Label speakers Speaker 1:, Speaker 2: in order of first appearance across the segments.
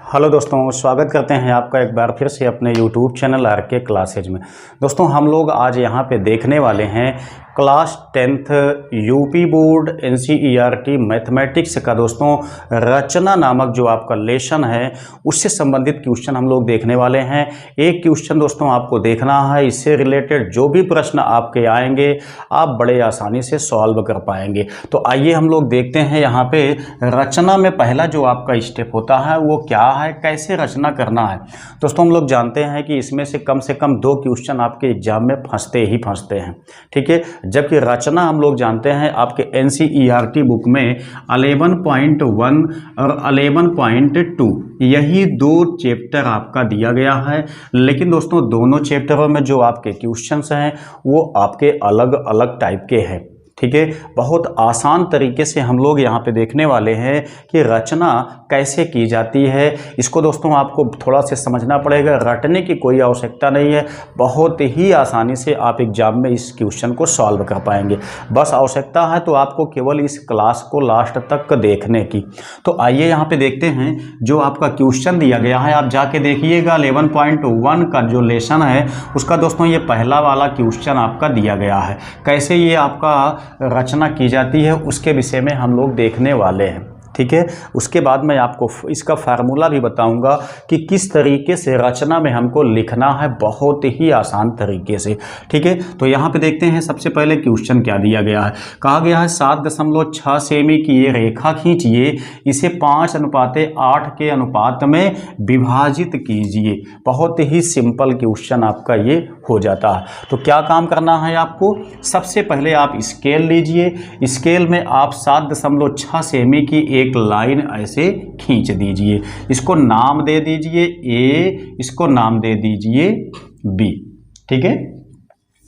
Speaker 1: Hello दोस्तों, स्वागत करते हैं आपका एक बार फिर से अपने YouTube चैनल आरके क्लासेज में। दोस्तों हम लोग आज यहाँ पे देखने वाले हैं class 10th UP board NCERT mathematics का दोस्तों रचना नामक जो आपका लेसन है उससे संबंधित क्वेश्चन हम लोग देखने वाले हैं। एक क्वेश्चन दोस्तों आपको देखना है, इससे रिलेटेड जो भी प्रश्न आपके आएंगे आप बड़े आसानी से सॉल्व कर पाएंगे। तो आइए हम लोग देखते हैं यहाँ पे रचना में पहला जो आपका स्टेप होता है वो क्या है, कैसे रचना करना है। दोस्तों हम लोग जानते हैं कि इसमें से कम 2 क्वेश्चन आपके एग्जाम में फंसते हैं, ठीक है। जबकि रचना हम लोग जानते हैं आपके NCERT बुक में 11.1 और 11.2 यही 2 चैप्टर आपका दिया गया है। लेकिन दोस्तों दोनों चैप्टरों में जो आपके क्वेश्चंस हैं वो आपके अलग अलग टाइप के हैं, ठीक है। बहुत आसान तरीके से हम लोग यहाँ पे देखने वाले हैं कि रचना कैसे की जाती है। इसको दोस्तों आपको थोड़ा सा समझना पड़ेगा, रटने की कोई आवश्यकता नहीं है। बहुत ही आसानी से आप एग्जाम में इस क्वेश्चन को सॉल्व कर पाएंगे। बस आवश्यकता है तो आपको केवल इस क्लास को लास्ट तक देखने की। तो आइए यहाँ पे देखते हैं जो आपका क्वेश्चन दिया गया है, आप जाके देखिएगा 11.1 का जो लेसन है उसका दोस्तों ये पहला वाला क्वेश्चन आपका दिया गया है। कैसे ये आपका रचना की जाती है उसके विषय में हम लोग देखने वाले हैं, ठीक है। उसके बाद मैं आपको इसका फार्मूला भी बताऊंगा कि किस तरीके से रचना में हमको लिखना है, बहुत ही आसान तरीके से, ठीक है। तो यहाँ पे देखते हैं सबसे पहले क्वेश्चन क्या दिया गया है। कहा गया है 7.6 सेमी की ये रेखा खींचिए, इसे 5:8 के अनुपात में विभाजित कीजिए। बहुत ही सिंपल क्वेश्चन आपका ये हो जाता है। तो क्या काम करना है आपको, सबसे पहले आप स्केल लीजिए, स्केल में आप 7.6 सेमी की एक लाइन ऐसे खींच दीजिए। इसको नाम दे दीजिए A, इसको नाम दे दीजिए B, ठीक है।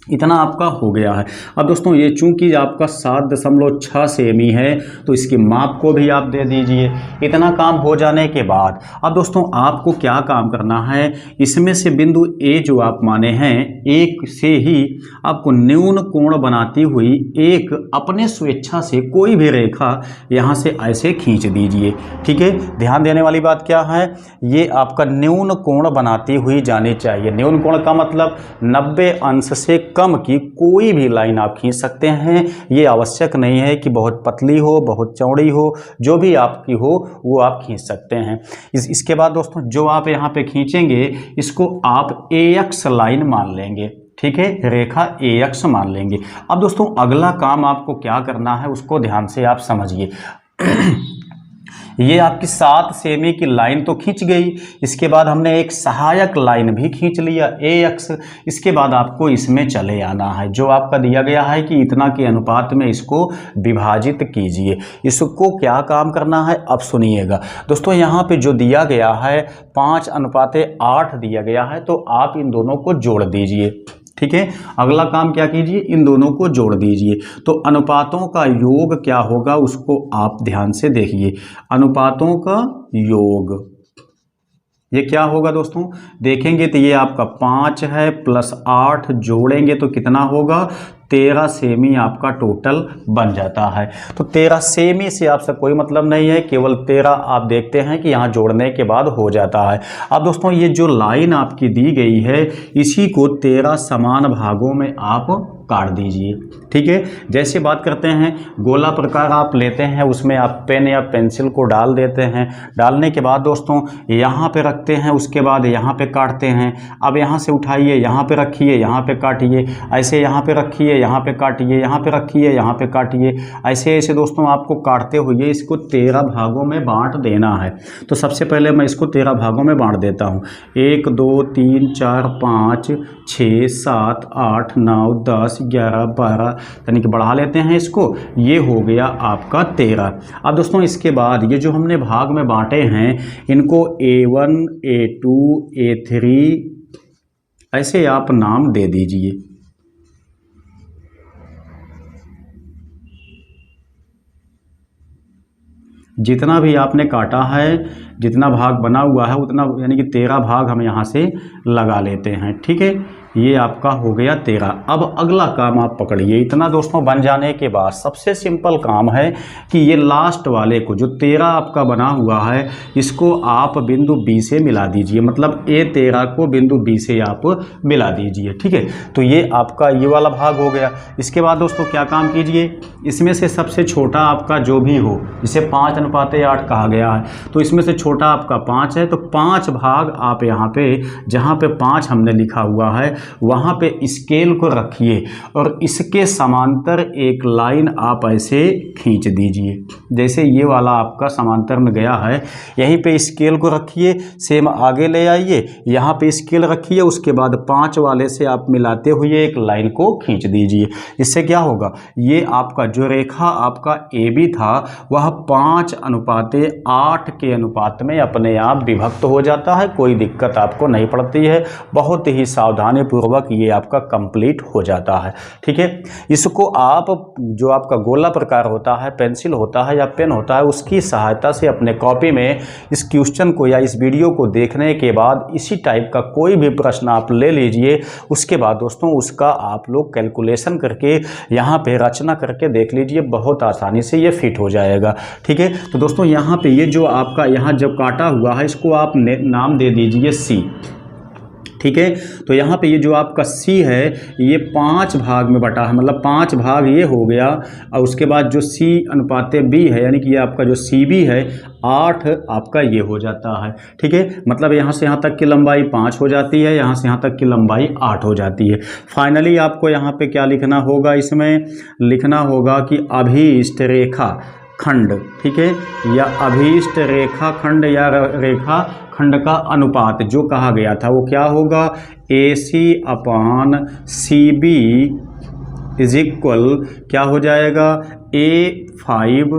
Speaker 1: इतना आपका हो गया है। अब दोस्तों ये चूंकि आपका 7.6 सेमी है तो इसकी माप को भी आप दे दीजिए। इतना काम हो जाने के बाद अब दोस्तों आपको क्या काम करना है, इसमें से बिंदु A जो आप माने हैं एक से ही आपको न्यून कोण बनाती हुई एक अपने स्वेच्छा से कोई भी रेखा यहाँ से ऐसे खींच दीजिए, ठीक है। ध्यान देने वाली बात क्या है, ये आपका न्यून कोण बनाती हुई जानी चाहिए। न्यून कोण का मतलब 90 अंश से कम की कोई भी लाइन आप खींच सकते हैं। ये आवश्यक नहीं है कि बहुत पतली हो, बहुत चौड़ी हो, जो भी आपकी हो वो आप खींच सकते हैं। इसके बाद दोस्तों जो आप यहाँ पे खींचेंगे इसको आप AX लाइन मान लेंगे, ठीक है, रेखा AX मान लेंगे। अब दोस्तों अगला काम आपको क्या करना है उसको ध्यान से आप समझिए। ये आपकी 7 सेमी की लाइन तो खींच गई, इसके बाद हमने एक सहायक लाइन भी खींच लिया AX। इसके बाद आपको इसमें चले आना है, जो आपका दिया गया है कि इतना के अनुपात में इसको विभाजित कीजिए। इसको क्या काम करना है अब सुनिएगा दोस्तों। यहाँ पे जो दिया गया है 5:8 दिया गया है, तो आप इन दोनों को जोड़ दीजिए, ठीक है। अगला काम क्या कीजिए, इन दोनों को जोड़ दीजिए। तो अनुपातों का योग क्या होगा उसको आप ध्यान से देखिए। अनुपातों का योग ये क्या होगा दोस्तों, देखेंगे तो ये आपका 5 है प्लस 8 जोड़ेंगे तो कितना होगा, 13 सेमी आपका टोटल बन जाता है। तो 13 सेमी से आपसे कोई मतलब नहीं है, केवल 13 आप देखते हैं कि यहाँ जोड़ने के बाद हो जाता है। अब दोस्तों ये जो लाइन आपकी दी गई है इसी को 13 समान भागों में आप काट दीजिए, ठीक है। जैसे बात करते हैं गोला प्रकार आप लेते हैं, उसमें आप पेन या पेंसिल को डाल देते हैं। डालने के बाद दोस्तों यहाँ पे रखते हैं, उसके बाद यहाँ पे काटते हैं। अब यहाँ से उठाइए, यहाँ पे रखिए, यहाँ पे काटिए, ऐसे यहाँ पे रखिए, यहाँ पे काटिए, यहाँ पे रखिए, यहाँ पे काटिए। ऐसे ऐसे दोस्तों आपको काटते हुए इसको 13 भागों में बांट देना है। तो सबसे पहले मैं इसको 13 भागों में बांट देता हूँ। 1 2 3 4 5 6 7 8 9 10 11 12, यानी कि बढ़ा लेते हैं इसको, ये हो गया आपका 13। अब दोस्तों इसके बाद ये जो हमने भाग में बांटे हैं इनको A1 A2 A3 ऐसे आप नाम दे दीजिए। जितना भी आपने काटा है, जितना भाग बना हुआ है उतना, यानी कि 13 भाग हम यहाँ से लगा लेते हैं, ठीक है। ये आपका हो गया 13। अब अगला काम आप पकड़िए। इतना दोस्तों बन जाने के बाद सबसे सिंपल काम है कि ये लास्ट वाले को जो 13 आपका बना हुआ है इसको आप बिंदु बी से मिला दीजिए, मतलब A13 को बिंदु बी से आप मिला दीजिए। ठीक है, तो ये आपका ये वाला भाग हो गया। इसके बाद दोस्तों क्या काम कीजिए, इसमें से सबसे छोटा आपका जो भी हो, जिसे 5:8 कहा गया है, तो इसमें से छोटा आपका 5 है, तो 5 भाग आप यहाँ पे जहाँ पे 5 हमने लिखा हुआ है वहाँ पे स्केल को रखिए और इसके समांतर एक लाइन आप ऐसे खींच दीजिए। जैसे ये वाला आपका समांतर में गया है, यहीं पे स्केल को रखिए, सेम आगे ले आइए, यहाँ पे स्केल रखिए, उसके बाद 5 वाले से आप मिलाते हुए एक लाइन को खींच दीजिए। इससे क्या होगा, ये आपका जो रेखा आपका ए बी था वह 5:8 के अनुपात में अपने आप विभक्त हो जाता है। कोई दिक्कत आपको नहीं पड़ती है, बहुत ही सावधानी पूर्वक ये आपका कंप्लीट हो जाता है। ठीक है, इसको आप जो आपका गोला प्रकार होता है, पेंसिल होता है या पेन होता है, उसकी सहायता से अपने कॉपी में इस क्वेश्चन को या इस वीडियो को देखने के बाद इसी टाइप का कोई भी प्रश्न आप ले लीजिए। उसके बाद दोस्तों उसका आप लोग कैलकुलेशन करके यहाँ पे रचना करके देख लीजिए, बहुत आसानी से ये फिट हो जाएगा। ठीक है, तो दोस्तों यहाँ पे ये जो आपका यहाँ जब काटा हुआ है इसको आप नाम दे दीजिए सी। ठीक है, तो यहाँ पे ये जो आपका C है ये 5 भाग में बटा है, मतलब 5 भाग ये हो गया, और उसके बाद जो C/B है यानी कि ये आपका जो CB है 8 आपका ये हो जाता है। ठीक है, मतलब यहाँ से यहाँ तक की लंबाई 5 हो जाती है, यहाँ से यहाँ तक की लंबाई 8 हो जाती है। फाइनली आपको यहाँ पे क्या लिखना होगा, इसमें लिखना होगा कि अभीष्ट रेखा खंड, ठीक है, या अभीष्ट रेखा खंड या रेखा खंड का अनुपात जो कहा गया था वो क्या होगा, AC/CB इज इक्वल क्या हो जाएगा, A5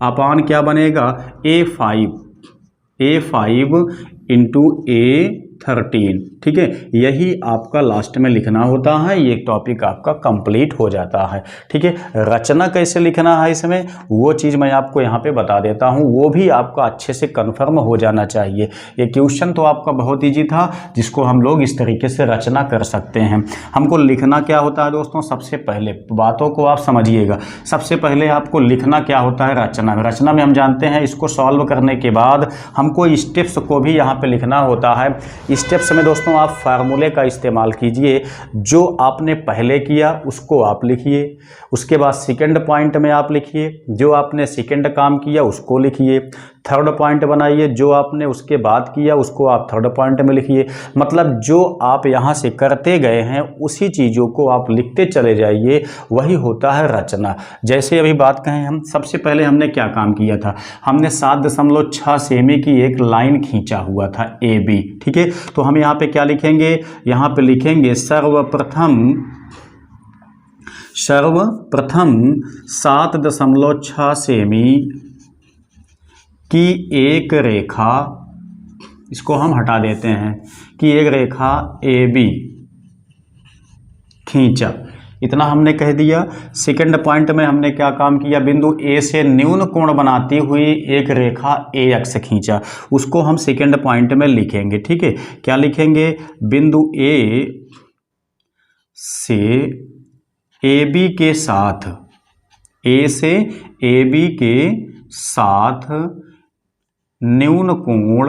Speaker 1: अपान क्या बनेगा, A5 इंटू A13। ठीक है, यही आपका लास्ट में लिखना होता है, ये टॉपिक आपका कंप्लीट हो जाता है। ठीक है, रचना कैसे लिखना है इसमें वो चीज़ मैं आपको यहाँ पे बता देता हूँ, वो भी आपका अच्छे से कंफर्म हो जाना चाहिए। ये क्वेश्चन तो आपका बहुत ईजी था जिसको हम लोग इस तरीके से रचना कर सकते हैं। हमको लिखना क्या होता है दोस्तों, सबसे पहले बातों को आप समझिएगा, सबसे पहले आपको लिखना क्या होता है रचना में। रचना में हम जानते हैं इसको सॉल्व करने के बाद हमको स्टेप्स को भी यहाँ पे लिखना होता है। स्टेप्स में दोस्तों आप फार्मूले का इस्तेमाल कीजिए, जो आपने पहले किया उसको आप लिखिए, उसके बाद सेकंड पॉइंट में आप लिखिए, जो आपने सेकंड काम किया उसको लिखिए, थर्ड पॉइंट बनाइए, जो आपने उसके बाद किया उसको आप थर्ड पॉइंट में लिखिए। मतलब जो आप यहाँ से करते गए हैं उसी चीज़ों को आप लिखते चले जाइए, वही होता है रचना। जैसे अभी बात कहें हम, सबसे पहले हमने क्या काम किया था, हमने 7.6 सेमी की एक लाइन खींचा हुआ था AB। ठीक है, तो हम यहाँ पे क्या लिखेंगे, यहाँ पे लिखेंगे सर्वप्रथम 7.6 सेमी की एक रेखा, इसको हम हटा देते हैं, कि एक रेखा AB खींचा, इतना हमने कह दिया। सेकंड पॉइंट में हमने क्या काम किया, बिंदु A से न्यून कोण बनाती हुई एक रेखा AX खींचा, उसको हम सेकंड पॉइंट में लिखेंगे। ठीक है, क्या लिखेंगे, बिंदु A से AB के साथ, A से AB के साथ न्यून कोण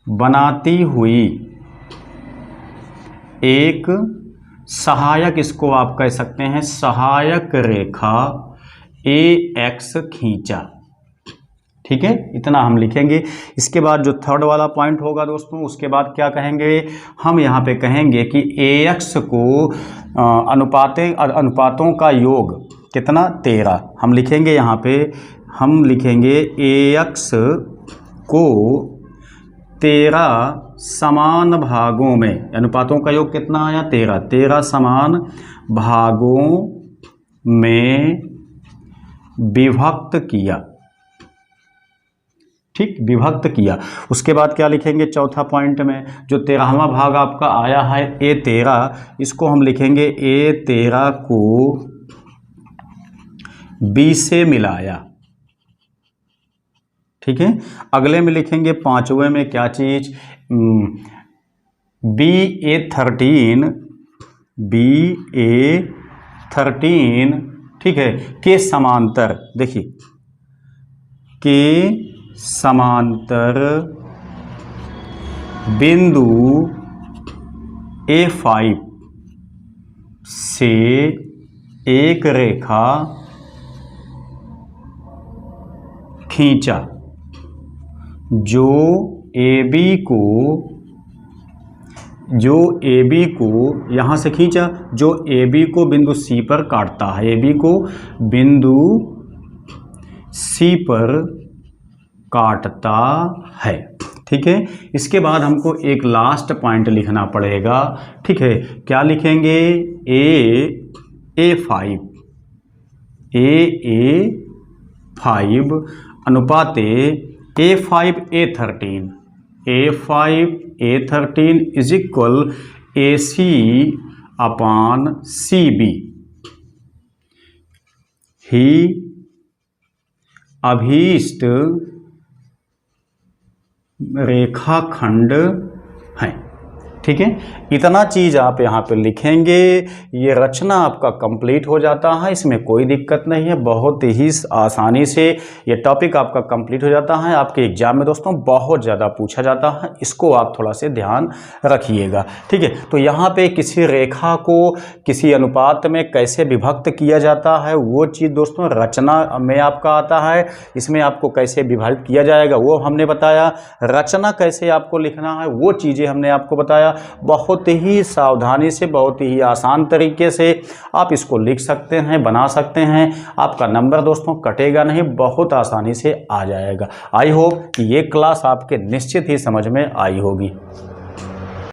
Speaker 1: बनाती हुई एक सहायक, इसको आप कह सकते हैं सहायक रेखा AX खींचा। ठीक है, इतना हम लिखेंगे। इसके बाद जो थर्ड वाला पॉइंट होगा दोस्तों, उसके बाद क्या कहेंगे, हम यहाँ पे कहेंगे कि AX को अनुपातों का योग कितना, 13 हम लिखेंगे। यहाँ पे हम लिखेंगे AX को 13 समान भागों में, अनुपातों का योग कितना आया, 13 समान भागों में विभक्त किया। ठीक, विभक्त किया। उसके बाद क्या लिखेंगे, चौथा पॉइंट में जो 13वां भाग आपका आया है A13, इसको हम लिखेंगे A13 को B से मिलाया। ठीक है, अगले में लिखेंगे 5वें में क्या चीज़, BA13 ठीक है के समांतर, देखिए के समांतर बिंदु A5 से एक रेखा खींचा जो AB को यहाँ से खींचा, जो AB को बिंदु C पर काटता है, AB को बिंदु C पर काटता है। ठीक है, इसके बाद हमको एक लास्ट पॉइंट लिखना पड़ेगा। ठीक है, क्या लिखेंगे? A5 अनुपाते A5 A13 is equal AC upon CB ही अभीष्ट रेखाखंड है। ठीक है, इतना चीज़ आप यहाँ पे लिखेंगे, ये रचना आपका कंप्लीट हो जाता है, इसमें कोई दिक्कत नहीं है, बहुत ही आसानी से ये टॉपिक आपका कंप्लीट हो जाता है। आपके एग्जाम में दोस्तों बहुत ज़्यादा पूछा जाता है, इसको आप थोड़ा से ध्यान रखिएगा। ठीक है, तो यहाँ पे किसी रेखा को किसी अनुपात में कैसे विभक्त किया जाता है वो चीज़ दोस्तों रचना में आपका आता है। इसमें आपको कैसे विभाजित किया जाएगा वो हमने बताया, रचना कैसे आपको लिखना है वो चीज़ें हमने आपको बताया। बहुत ही सावधानी से, बहुत ही आसान तरीके से आप इसको लिख सकते हैं, बना सकते हैं। आपका नंबर दोस्तों कटेगा नहीं, बहुत आसानी से आ जाएगा। आई होप कि ये क्लास आपके निश्चित ही समझ में आई होगी।